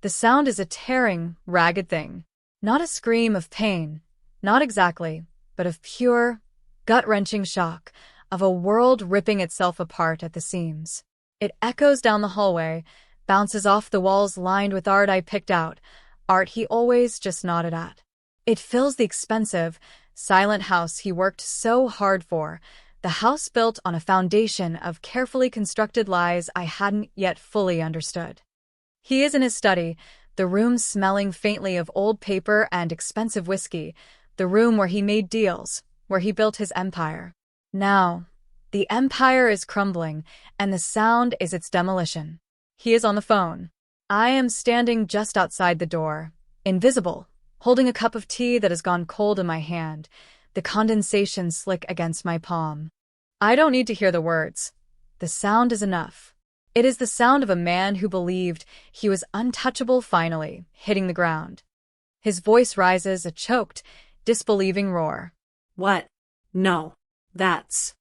The sound is a tearing, ragged thing. Not a scream of pain, not exactly, but of pure, gut-wrenching shock, of a world ripping itself apart at the seams. It echoes down the hallway, bounces off the walls lined with art I picked out, art he always just nodded at. It fills the expensive, silent house he worked so hard for, the house built on a foundation of carefully constructed lies I hadn't yet fully understood. He is in his study, the room smelling faintly of old paper and expensive whiskey, the room where he made deals, where he built his empire. Now, the empire is crumbling, and the sound is its demolition. He is on the phone. I am standing just outside the door, invisible, holding a cup of tea that has gone cold in my hand, the condensation slick against my palm. I don't need to hear the words. The sound is enough. It is the sound of a man who believed he was untouchable finally, hitting the ground. His voice rises, a choked, disbelieving roar. What? No. That's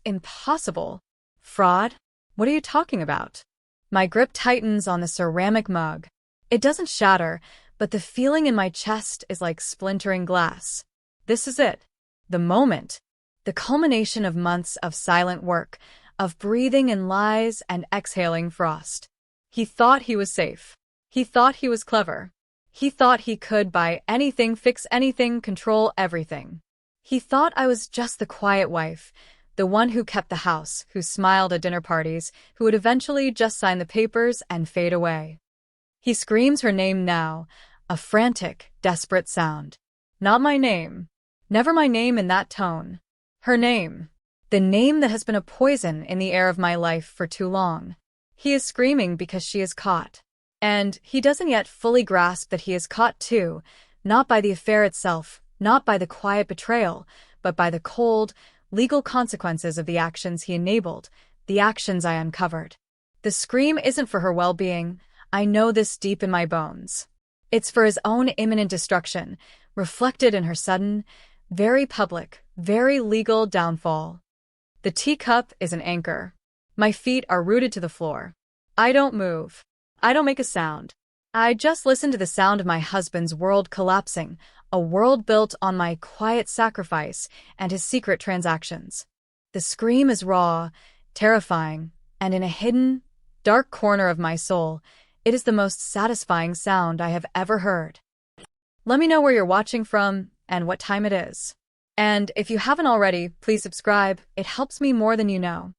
impossible. Fraud? What are you talking about? My grip tightens on the ceramic mug. It doesn't shatter, but the feeling in my chest is like splintering glass. This is it. The moment. The culmination of months of silent work, of breathing in lies and exhaling frost. He thought he was safe. He thought he was clever. He thought he could buy anything, fix anything, control everything. He thought I was just the quiet wife, the one who kept the house, who smiled at dinner parties, who would eventually just sign the papers and fade away. He screams her name now, a frantic, desperate sound. Not my name. Never my name in that tone. Her name. The name that has been a poison in the air of my life for too long. He is screaming because she is caught. And he doesn't yet fully grasp that he is caught too, not by the affair itself, not by the quiet betrayal, but by the cold, legal consequences of the actions he enabled, the actions I uncovered. The scream isn't for her well-being. I know this deep in my bones. It's for his own imminent destruction, reflected in her sudden, very public, very legal downfall. The teacup is an anchor. My feet are rooted to the floor. I don't move. I don't make a sound. I just listen to the sound of my husband's world collapsing, a world built on my quiet sacrifice and his secret transactions. The scream is raw, terrifying, and in a hidden, dark corner of my soul, it is the most satisfying sound I have ever heard. Let me know where you're watching from and what time it is. And if you haven't already, please subscribe. It helps me more than you know.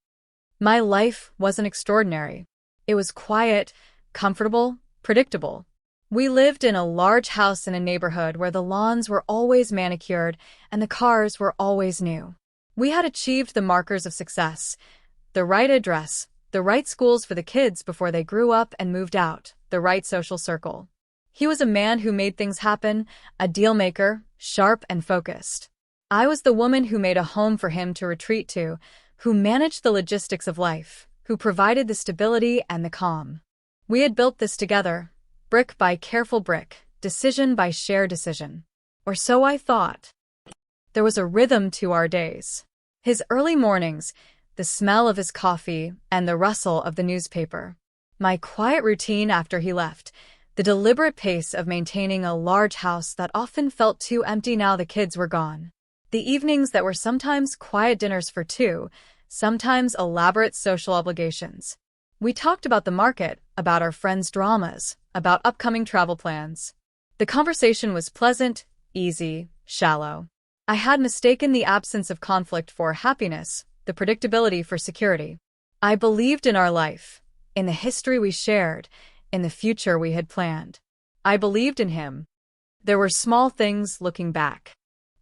My life wasn't extraordinary. It was quiet, comfortable, predictable. We lived in a large house in a neighborhood where the lawns were always manicured and the cars were always new. We had achieved the markers of success, the right address, the right schools for the kids before they grew up and moved out, the right social circle. He was a man who made things happen, a deal maker, sharp and focused. I was the woman who made a home for him to retreat to, who managed the logistics of life, who provided the stability and the calm. We had built this together, brick by careful brick, decision by shared decision. Or so I thought. There was a rhythm to our days. His early mornings, the smell of his coffee, and the rustle of the newspaper. My quiet routine after he left, the deliberate pace of maintaining a large house that often felt too empty now the kids were gone. The evenings that were sometimes quiet dinners for two, sometimes elaborate social obligations. We talked about the market, about our friends' dramas, about upcoming travel plans. The conversation was pleasant, easy, shallow. I had mistaken the absence of conflict for happiness, the predictability for security. I believed in our life, in the history we shared, in the future we had planned. I believed in him. There were small things looking back.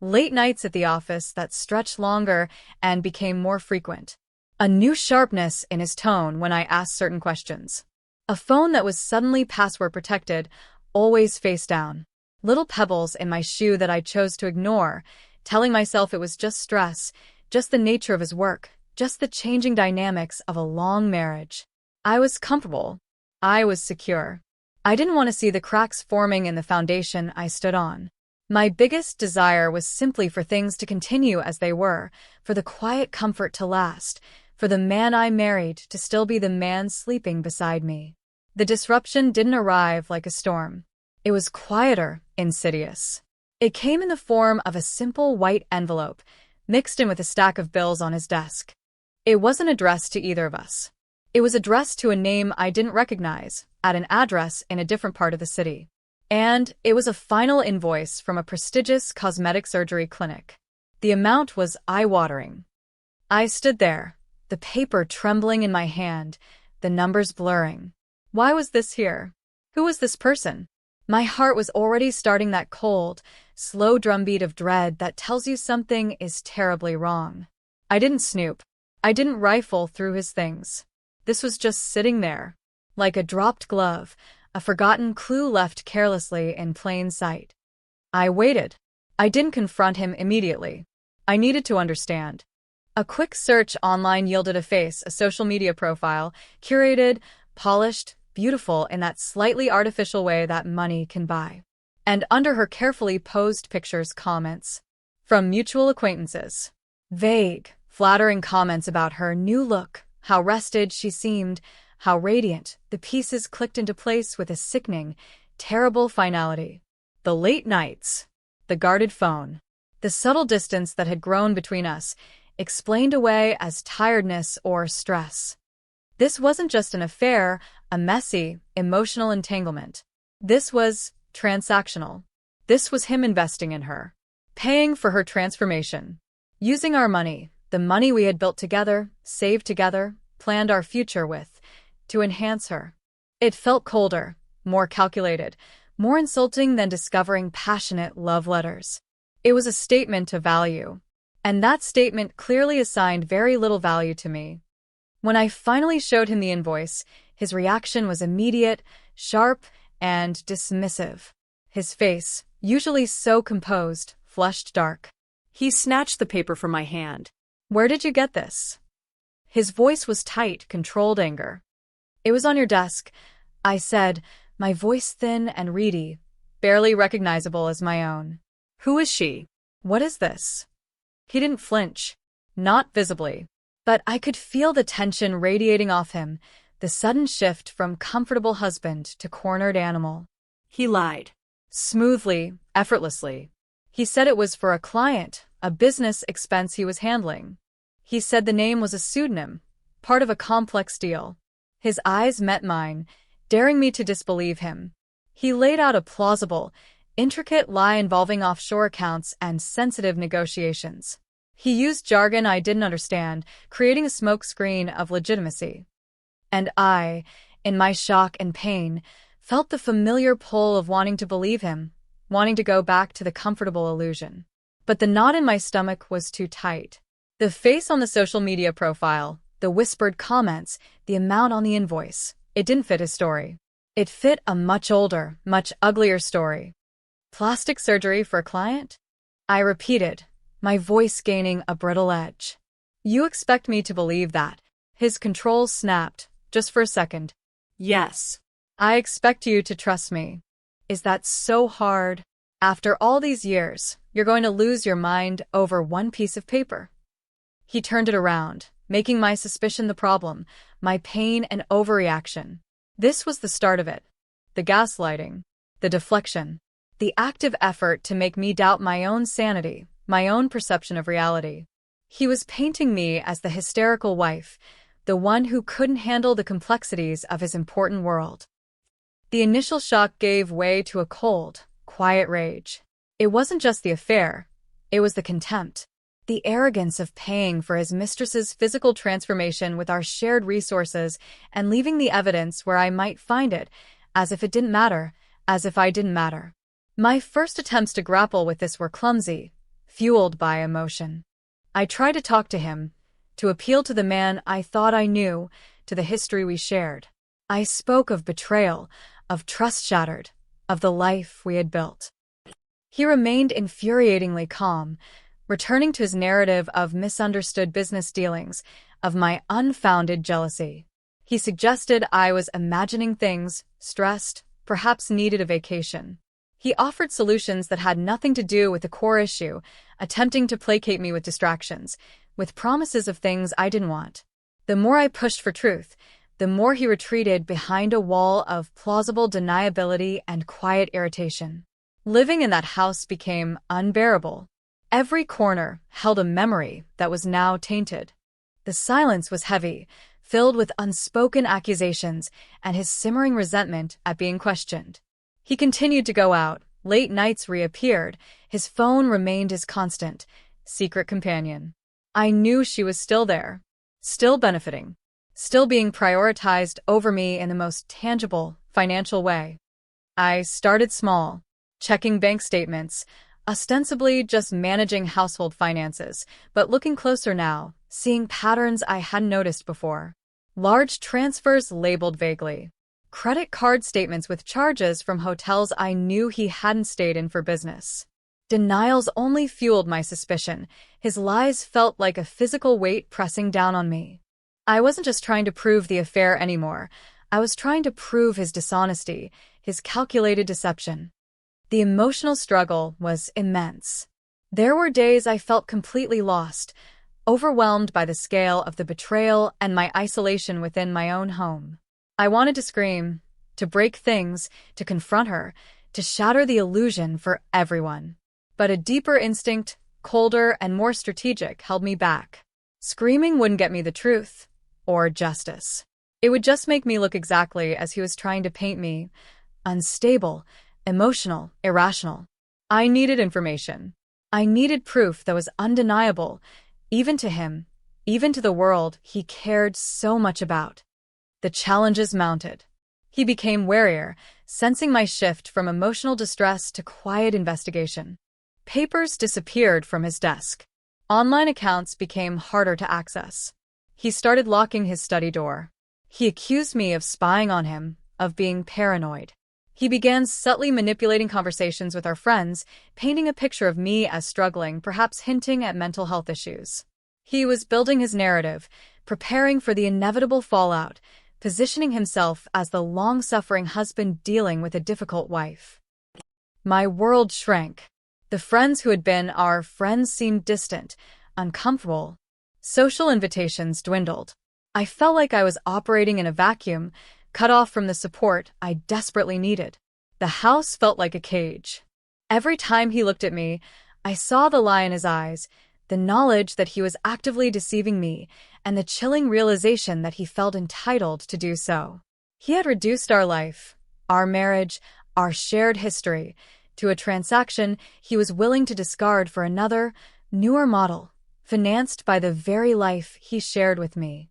Late nights at the office that stretched longer and became more frequent. A new sharpness in his tone when I asked certain questions. A phone that was suddenly password protected, always face down. Little pebbles in my shoe that I chose to ignore, telling myself it was just stress, just the nature of his work, just the changing dynamics of a long marriage. I was comfortable. I was secure. I didn't want to see the cracks forming in the foundation I stood on. My biggest desire was simply for things to continue as they were, for the quiet comfort to last, for the man I married to still be the man sleeping beside me. The disruption didn't arrive like a storm. It was quieter, insidious. It came in the form of a simple white envelope, mixed in with a stack of bills on his desk. It wasn't addressed to either of us. It was addressed to a name I didn't recognize, at an address in a different part of the city. And it was a final invoice from a prestigious cosmetic surgery clinic. The amount was eye-watering. I stood there, the paper trembling in my hand, the numbers blurring. Why was this here? Who was this person? My heart was already starting that cold, slow drumbeat of dread that tells you something is terribly wrong. I didn't snoop. I didn't rifle through his things. This was just sitting there, like a dropped glove, a forgotten clue left carelessly in plain sight. I waited. I didn't confront him immediately. I needed to understand. A quick search online yielded a face, a social media profile, curated, polished, beautiful in that slightly artificial way that money can buy. And under her carefully posed pictures, comments from mutual acquaintances. Vague, flattering comments about her new look, how rested she seemed, how radiant. The pieces clicked into place with a sickening, terrible finality. The late nights, the guarded phone, the subtle distance that had grown between us, explained away as tiredness or stress. This wasn't just an affair, a messy, emotional entanglement. This was transactional. This was him investing in her, paying for her transformation, using our money, the money we had built together, saved together, planned our future with, to enhance her. It felt colder, more calculated, more insulting than discovering passionate love letters. It was a statement of value, and that statement clearly assigned very little value to me. When I finally showed him the invoice, his reaction was immediate, sharp, and dismissive. His face, usually so composed, flushed dark. He snatched the paper from my hand. Where did you get this? His voice was tight, controlled anger. It was on your desk, I said, my voice thin and reedy, barely recognizable as my own. Who is she? What is this? He didn't flinch. Not visibly. But I could feel the tension radiating off him, the sudden shift from comfortable husband to cornered animal. He lied. Smoothly, effortlessly. He said it was for a client, a business expense he was handling. He said the name was a pseudonym, part of a complex deal. His eyes met mine, daring me to disbelieve him. He laid out a plausible, intricate lie involving offshore accounts and sensitive negotiations. He used jargon I didn't understand, creating a smokescreen of legitimacy. And I, in my shock and pain, felt the familiar pull of wanting to believe him, wanting to go back to the comfortable illusion. But the knot in my stomach was too tight. The face on the social media profile, the whispered comments, the amount on the invoice, it didn't fit his story. It fit a much older, much uglier story. Plastic surgery for a client? I repeated, my voice gaining a brittle edge. You expect me to believe that? His control snapped, just for a second. Yes. I expect you to trust me. Is that so hard? After all these years, you're going to lose your mind over one piece of paper. He turned it around, making my suspicion the problem, my pain an overreaction. This was the start of it. The gaslighting, the deflection, the active effort to make me doubt my own sanity, my own perception of reality. He was painting me as the hysterical wife, the one who couldn't handle the complexities of his important world. The initial shock gave way to a cold, quiet rage. It wasn't just the affair, it was the contempt, the arrogance of paying for his mistress's physical transformation with our shared resources and leaving the evidence where I might find it, as if it didn't matter, as if I didn't matter. My first attempts to grapple with this were clumsy, fueled by emotion. I tried to talk to him, to appeal to the man I thought I knew, to the history we shared. I spoke of betrayal, of trust shattered, of the life we had built. He remained infuriatingly calm, returning to his narrative of misunderstood business dealings, of my unfounded jealousy. He suggested I was imagining things, stressed, perhaps needed a vacation. He offered solutions that had nothing to do with the core issue, attempting to placate me with distractions, with promises of things I didn't want. The more I pushed for truth, the more he retreated behind a wall of plausible deniability and quiet irritation. Living in that house became unbearable. Every corner held a memory that was now tainted. The silence was heavy, filled with unspoken accusations and his simmering resentment at being questioned. He continued to go out, late nights reappeared, his phone remained his constant, secret companion. I knew she was still there, still benefiting, still being prioritized over me in the most tangible, financial way. I started small, checking bank statements, ostensibly just managing household finances, but looking closer now, seeing patterns I hadn't noticed before. Large transfers labeled vaguely. Credit card statements with charges from hotels I knew he hadn't stayed in for business. Denials only fueled my suspicion. His lies felt like a physical weight pressing down on me. I wasn't just trying to prove the affair anymore. I was trying to prove his dishonesty, his calculated deception. The emotional struggle was immense. There were days I felt completely lost, overwhelmed by the scale of the betrayal and my isolation within my own home. I wanted to scream, to break things, to confront her, to shatter the illusion for everyone. But a deeper instinct, colder and more strategic, held me back. Screaming wouldn't get me the truth, or justice. It would just make me look exactly as he was trying to paint me: unstable, emotional, irrational. I needed information. I needed proof that was undeniable, even to him, even to the world he cared so much about. The challenges mounted. He became warier, sensing my shift from emotional distress to quiet investigation. Papers disappeared from his desk. Online accounts became harder to access. He started locking his study door. He accused me of spying on him, of being paranoid. He began subtly manipulating conversations with our friends, painting a picture of me as struggling, perhaps hinting at mental health issues. He was building his narrative, preparing for the inevitable fallout, positioning himself as the long-suffering husband dealing with a difficult wife. My world shrank. The friends who had been our friends seemed distant, uncomfortable. Social invitations dwindled. I felt like I was operating in a vacuum, cut off from the support I desperately needed. The house felt like a cage. Every time he looked at me, I saw the lie in his eyes, the knowledge that he was actively deceiving me, and the chilling realization that he felt entitled to do so. He had reduced our life, our marriage, our shared history, to a transaction he was willing to discard for another, newer model, financed by the very life he shared with me.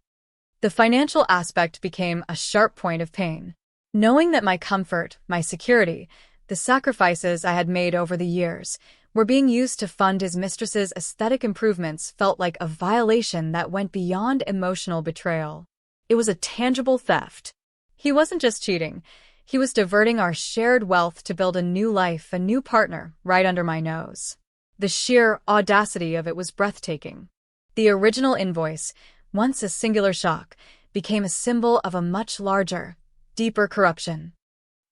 The financial aspect became a sharp point of pain. Knowing that my comfort, my security, the sacrifices I had made over the years, were being used to fund his mistress's aesthetic improvements felt like a violation that went beyond emotional betrayal. It was a tangible theft. He wasn't just cheating. He was diverting our shared wealth to build a new life, a new partner, right under my nose. The sheer audacity of it was breathtaking. The original invoice, once a singular shock, became a symbol of a much larger, deeper corruption.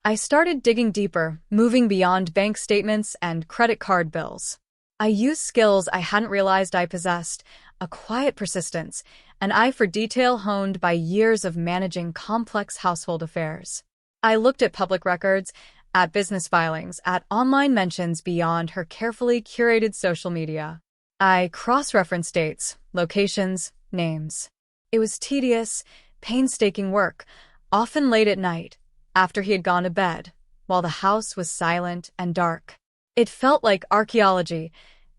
I started digging deeper, moving beyond bank statements and credit card bills. I used skills I hadn't realized I possessed, a quiet persistence, an eye for detail honed by years of managing complex household affairs. I looked at public records, at business filings, at online mentions beyond her carefully curated social media. I cross-referenced dates, locations, names. It was tedious, painstaking work, often late at night, after he had gone to bed, while the house was silent and dark. It felt like archaeology,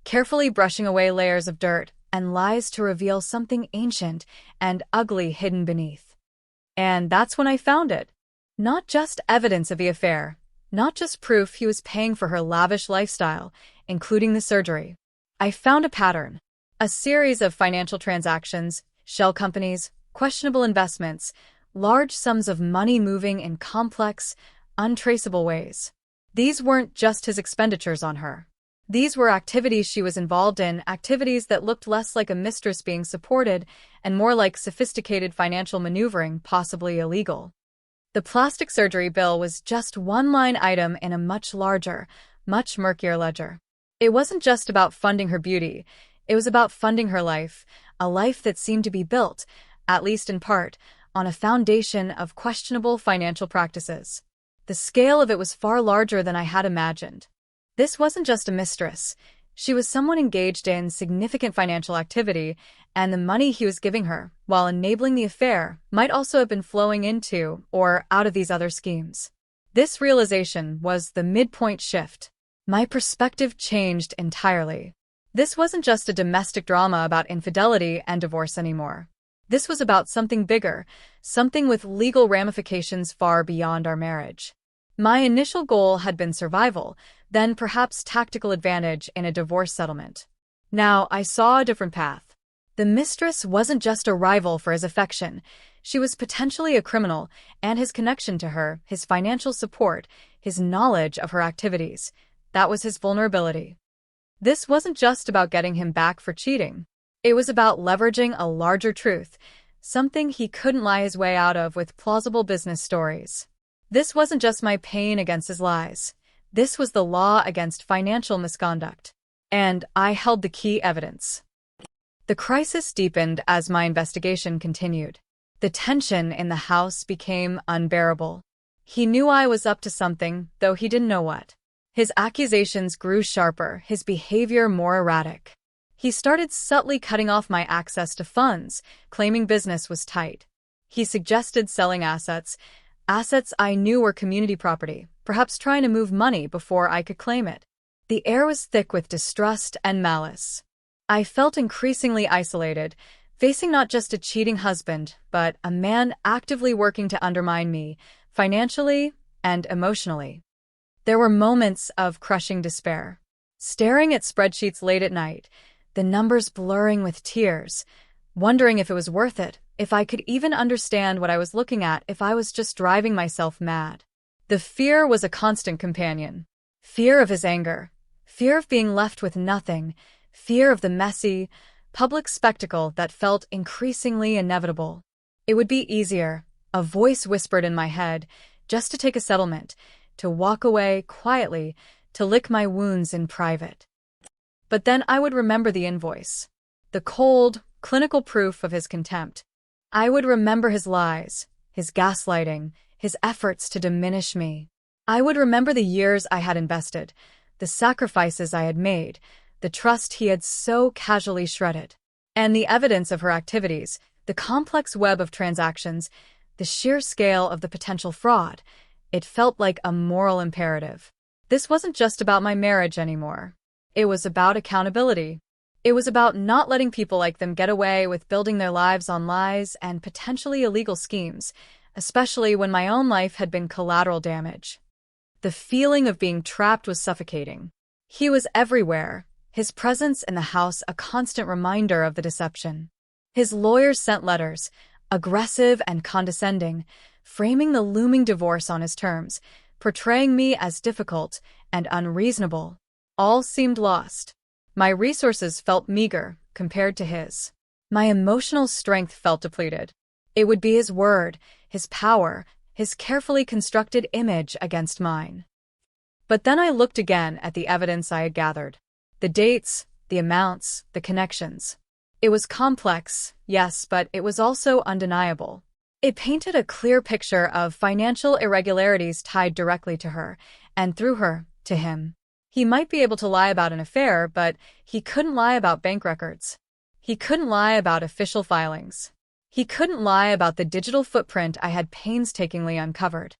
carefully brushing away layers of dirt and lies to reveal something ancient and ugly hidden beneath. And that's when I found it. Not just evidence of the affair, not just proof he was paying for her lavish lifestyle, including the surgery. I found a pattern. A series of financial transactions, shell companies, questionable investments, large sums of money moving in complex, untraceable ways. These weren't just his expenditures on her. These were activities she was involved in, activities that looked less like a mistress being supported and more like sophisticated financial maneuvering, possibly illegal. The plastic surgery bill was just one line item in a much larger, much murkier ledger. It wasn't just about funding her beauty. It was about funding her life, a life that seemed to be built, at least in part, on a foundation of questionable financial practices. The scale of it was far larger than I had imagined. This wasn't just a mistress. She was someone engaged in significant financial activity, and the money he was giving her, while enabling the affair, might also have been flowing into or out of these other schemes. This realization was the midpoint shift. My perspective changed entirely. This wasn't just a domestic drama about infidelity and divorce anymore. This was about something bigger, something with legal ramifications far beyond our marriage. My initial goal had been survival, then perhaps tactical advantage in a divorce settlement. Now I saw a different path. The mistress wasn't just a rival for his affection. She was potentially a criminal, and his connection to her, his financial support, his knowledge of her activities, that was his vulnerability. This wasn't just about getting him back for cheating. It was about leveraging a larger truth, something he couldn't lie his way out of with plausible business stories. This wasn't just my pain against his lies. This was the law against financial misconduct. And I held the key evidence. The crisis deepened as my investigation continued. The tension in the house became unbearable. He knew I was up to something, though he didn't know what. His accusations grew sharper, his behavior more erratic. He started subtly cutting off my access to funds, claiming business was tight. He suggested selling assets I knew were community property, perhaps trying to move money before I could claim it. The air was thick with distrust and malice. I felt increasingly isolated, facing not just a cheating husband, but a man actively working to undermine me, financially and emotionally. There were moments of crushing despair. Staring at spreadsheets late at night, the numbers blurring with tears, wondering if it was worth it, if I could even understand what I was looking at, if I was just driving myself mad. The fear was a constant companion. Fear of his anger, fear of being left with nothing, fear of the messy, public spectacle that felt increasingly inevitable. It would be easier, a voice whispered in my head, just to take a settlement, to walk away quietly, to lick my wounds in private. But then I would remember the invoice, the cold, clinical proof of his contempt. I would remember his lies, his gaslighting, his efforts to diminish me. I would remember the years I had invested, the sacrifices I had made, the trust he had so casually shredded. And the evidence of her activities, the complex web of transactions, the sheer scale of the potential fraud. It felt like a moral imperative. This wasn't just about my marriage anymore. It was about accountability. It was about not letting people like them get away with building their lives on lies and potentially illegal schemes, especially when my own life had been collateral damage. The feeling of being trapped was suffocating. He was everywhere, his presence in the house a constant reminder of the deception. His lawyers sent letters, aggressive and condescending, framing the looming divorce on his terms, portraying me as difficult and unreasonable. All seemed lost. My resources felt meager compared to his. My emotional strength felt depleted. It would be his word, his power, his carefully constructed image against mine. But then I looked again at the evidence I had gathered. The dates, the amounts, the connections. It was complex, yes, but it was also undeniable. It painted a clear picture of financial irregularities tied directly to her, and through her, to him. He might be able to lie about an affair, but he couldn't lie about bank records. He couldn't lie about official filings. He couldn't lie about the digital footprint I had painstakingly uncovered.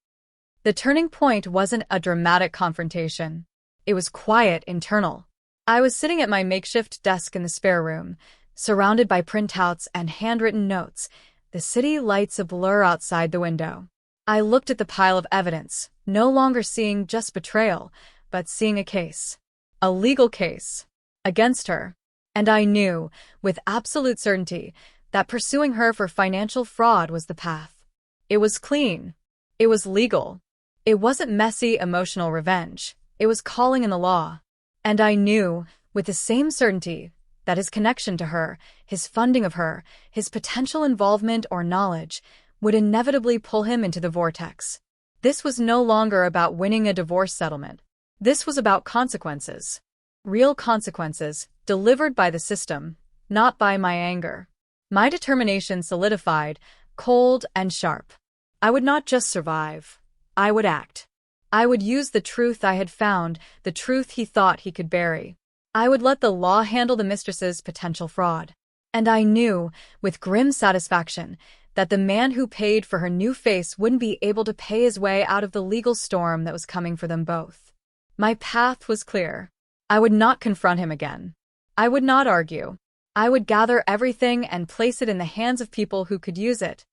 The turning point wasn't a dramatic confrontation. It was quiet, internal. I was sitting at my makeshift desk in the spare room, surrounded by printouts and handwritten notes, the city lights a blur outside the window. I looked at the pile of evidence, no longer seeing just betrayal, but seeing a case. A legal case. Against her. And I knew, with absolute certainty, that pursuing her for financial fraud was the path. It was clean. It was legal. It wasn't messy, emotional revenge. It was calling in the law. And I knew, with the same certainty, that his connection to her, his funding of her, his potential involvement or knowledge, would inevitably pull him into the vortex. This was no longer about winning a divorce settlement. This was about consequences. Real consequences, delivered by the system, not by my anger. My determination solidified, cold and sharp. I would not just survive. I would act. I would use the truth I had found, the truth he thought he could bury. I would let the law handle the mistress's potential fraud. And I knew, with grim satisfaction, that the man who paid for her new face wouldn't be able to pay his way out of the legal storm that was coming for them both. My path was clear. I would not confront him again. I would not argue. I would gather everything and place it in the hands of people who could use it.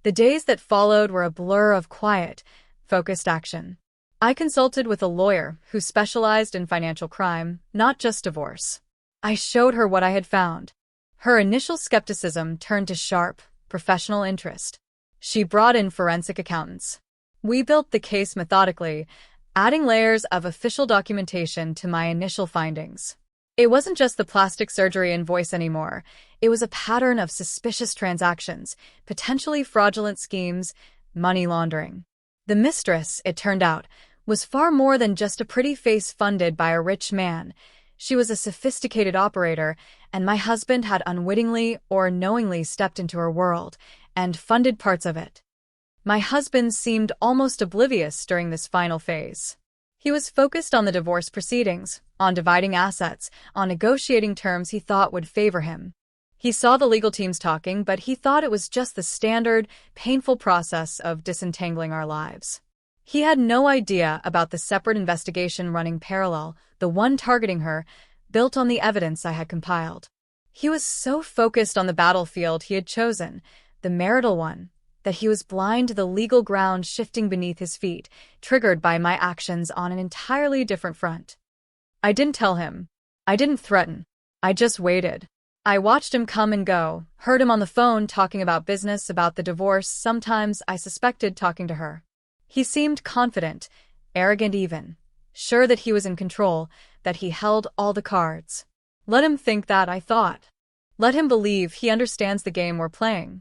The days that followed were a blur of quiet, focused action. I consulted with a lawyer who specialized in financial crime, not just divorce. I showed her what I had found. Her initial skepticism turned to sharp, professional interest. She brought in forensic accountants. We built the case methodically, adding layers of official documentation to my initial findings. It wasn't just the plastic surgery invoice anymore. It was a pattern of suspicious transactions, potentially fraudulent schemes, money laundering. The mistress, it turned out, was far more than just a pretty face funded by a rich man. She was a sophisticated operator, and my husband had unwittingly or knowingly stepped into her world and funded parts of it. My husband seemed almost oblivious during this final phase. He was focused on the divorce proceedings, on dividing assets, on negotiating terms he thought would favor him. He saw the legal teams talking, but he thought it was just the standard, painful process of disentangling our lives. He had no idea about the separate investigation running parallel, the one targeting her, built on the evidence I had compiled. He was so focused on the battlefield he had chosen, the marital one, that he was blind to the legal ground shifting beneath his feet, triggered by my actions on an entirely different front. I didn't tell him. I didn't threaten. I just waited. I watched him come and go, heard him on the phone talking about business, about the divorce, sometimes I suspected talking to her. He seemed confident, arrogant even, sure that he was in control, that he held all the cards. Let him think that, I thought. Let him believe he understands the game we're playing.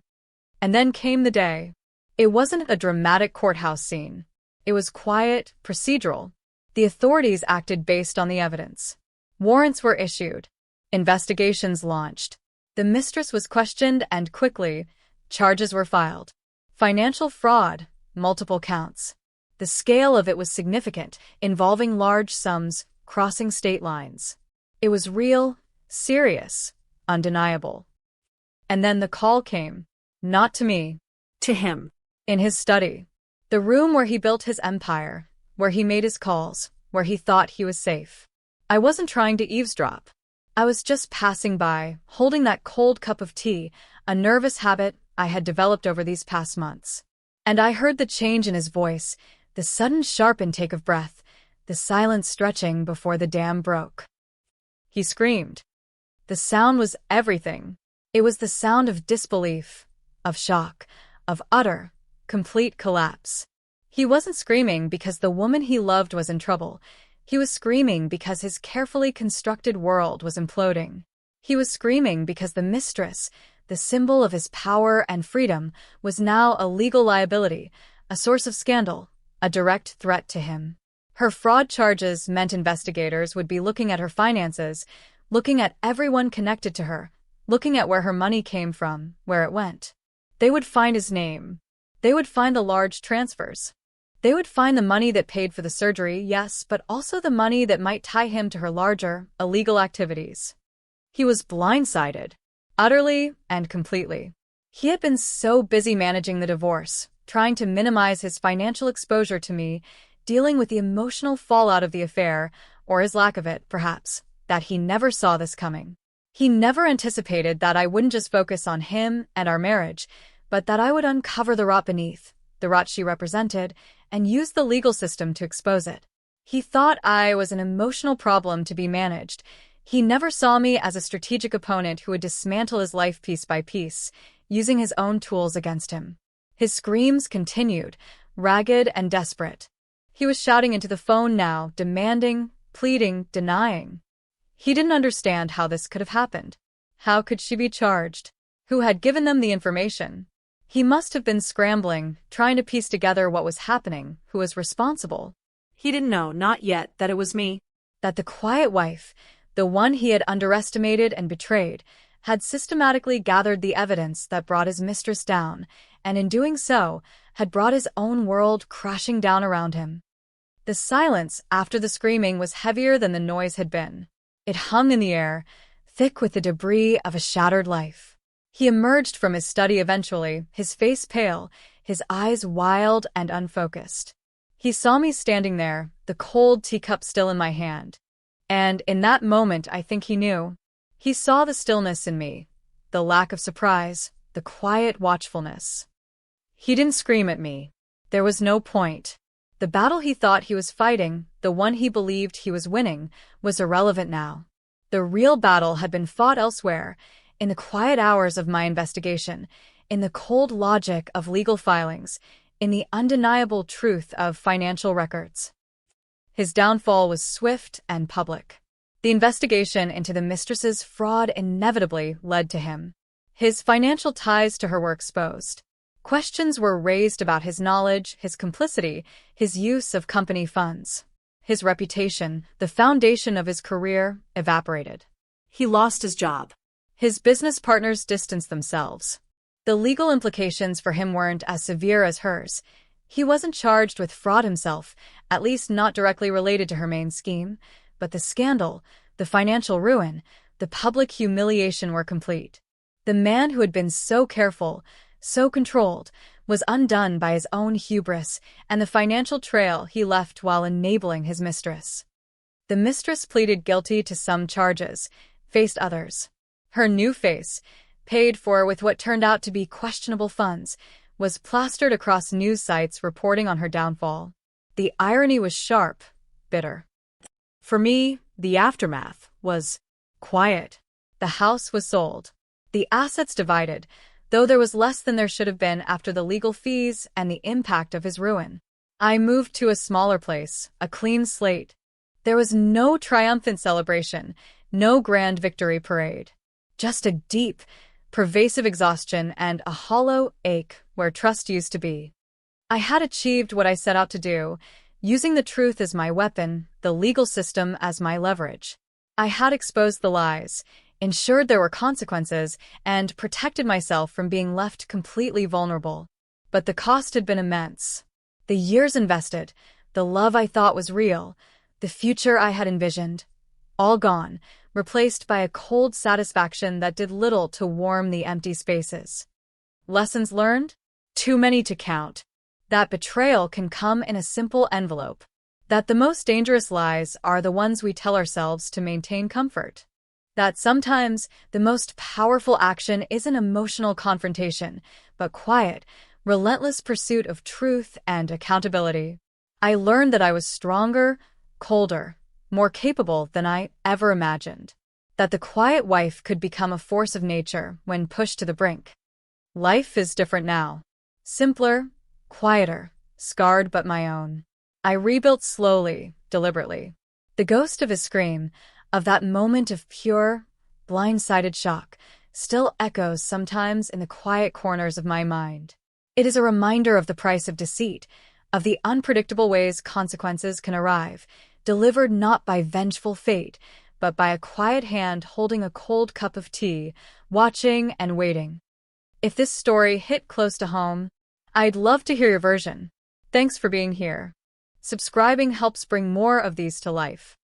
And then came the day. It wasn't a dramatic courthouse scene. It was quiet, procedural. The authorities acted based on the evidence. Warrants were issued. Investigations launched. The mistress was questioned and quickly, charges were filed. Financial fraud, multiple counts. The scale of it was significant, involving large sums, crossing state lines. It was real, serious, undeniable. And then the call came. Not to me. To him. In his study. The room where he built his empire, where he made his calls, where he thought he was safe. I wasn't trying to eavesdrop. I was just passing by, holding that cold cup of tea, a nervous habit I had developed over these past months. And I heard the change in his voice, the sudden sharp intake of breath, the silent stretching before the dam broke. He screamed. The sound was everything. It was the sound of disbelief, of shock, of utter, complete collapse. He wasn't screaming because the woman he loved was in trouble. He was screaming because his carefully constructed world was imploding. He was screaming because the mistress, the symbol of his power and freedom, was now a legal liability, a source of scandal, a direct threat to him. Her fraud charges meant investigators would be looking at her finances, looking at everyone connected to her, looking at where her money came from, where it went. They would find his name. They would find the large transfers. They would find the money that paid for the surgery, yes, but also the money that might tie him to her larger, illegal activities. He was blindsided, utterly and completely. He had been so busy managing the divorce, trying to minimize his financial exposure to me, dealing with the emotional fallout of the affair, or his lack of it, perhaps, that he never saw this coming. He never anticipated that I wouldn't just focus on him and our marriage, but that I would uncover the rot beneath, the rot she represented, and use the legal system to expose it. He thought I was an emotional problem to be managed. He never saw me as a strategic opponent who would dismantle his life piece by piece, using his own tools against him. His screams continued, ragged and desperate. He was shouting into the phone now, demanding, pleading, denying. He didn't understand how this could have happened. How could she be charged? Who had given them the information? He must have been scrambling, trying to piece together what was happening, who was responsible. He didn't know, not yet, that it was me. That the quiet wife, the one he had underestimated and betrayed, had systematically gathered the evidence that brought his mistress down, and in doing so, had brought his own world crashing down around him. The silence after the screaming was heavier than the noise had been. It hung in the air, thick with the debris of a shattered life. He emerged from his study eventually, his face pale, his eyes wild and unfocused. He saw me standing there, the cold teacup still in my hand. And in that moment, I think he knew. He saw the stillness in me, the lack of surprise, the quiet watchfulness. He didn't scream at me. There was no point. The battle he thought he was fighting, the one he believed he was winning, was irrelevant now. The real battle had been fought elsewhere, in the quiet hours of my investigation, in the cold logic of legal filings, in the undeniable truth of financial records. His downfall was swift and public. The investigation into the mistress's fraud inevitably led to him. His financial ties to her were exposed. Questions were raised about his knowledge, his complicity, his use of company funds. His reputation, the foundation of his career, evaporated. He lost his job. His business partners distanced themselves. The legal implications for him weren't as severe as hers. He wasn't charged with fraud himself, at least not directly related to her main scheme, but the scandal, the financial ruin, the public humiliation were complete. The man who had been so careful, so controlled, was undone by his own hubris and the financial trail he left while enabling his mistress. The mistress pleaded guilty to some charges, faced others. Her new face, paid for with what turned out to be questionable funds, was plastered across news sites reporting on her downfall. The irony was sharp, bitter. For me, the aftermath was quiet. The house was sold. The assets divided, though there was less than there should have been after the legal fees and the impact of his ruin. I moved to a smaller place, a clean slate. There was no triumphant celebration, no grand victory parade. Just a deep, pervasive exhaustion and a hollow ache where trust used to be. I had achieved what I set out to do, using the truth as my weapon, the legal system as my leverage. I had exposed the lies, ensured there were consequences, and protected myself from being left completely vulnerable. But the cost had been immense. The years invested, the love I thought was real, the future I had envisioned, all gone, replaced by a cold satisfaction that did little to warm the empty spaces. Lessons learned? Too many to count. That betrayal can come in a simple envelope. That the most dangerous lies are the ones we tell ourselves to maintain comfort. That sometimes the most powerful action isn't emotional confrontation, but quiet, relentless pursuit of truth and accountability. I learned that I was stronger, colder, more capable than I ever imagined. That the quiet wife could become a force of nature when pushed to the brink. Life is different now. Simpler, quieter, scarred but my own. I rebuilt slowly, deliberately. The ghost of his scream, of that moment of pure, blindsided shock, still echoes sometimes in the quiet corners of my mind. It is a reminder of the price of deceit, of the unpredictable ways consequences can arrive, delivered not by vengeful fate, but by a quiet hand holding a cold cup of tea, watching and waiting. If this story hit close to home, I'd love to hear your version. Thanks for being here. Subscribing helps bring more of these to life.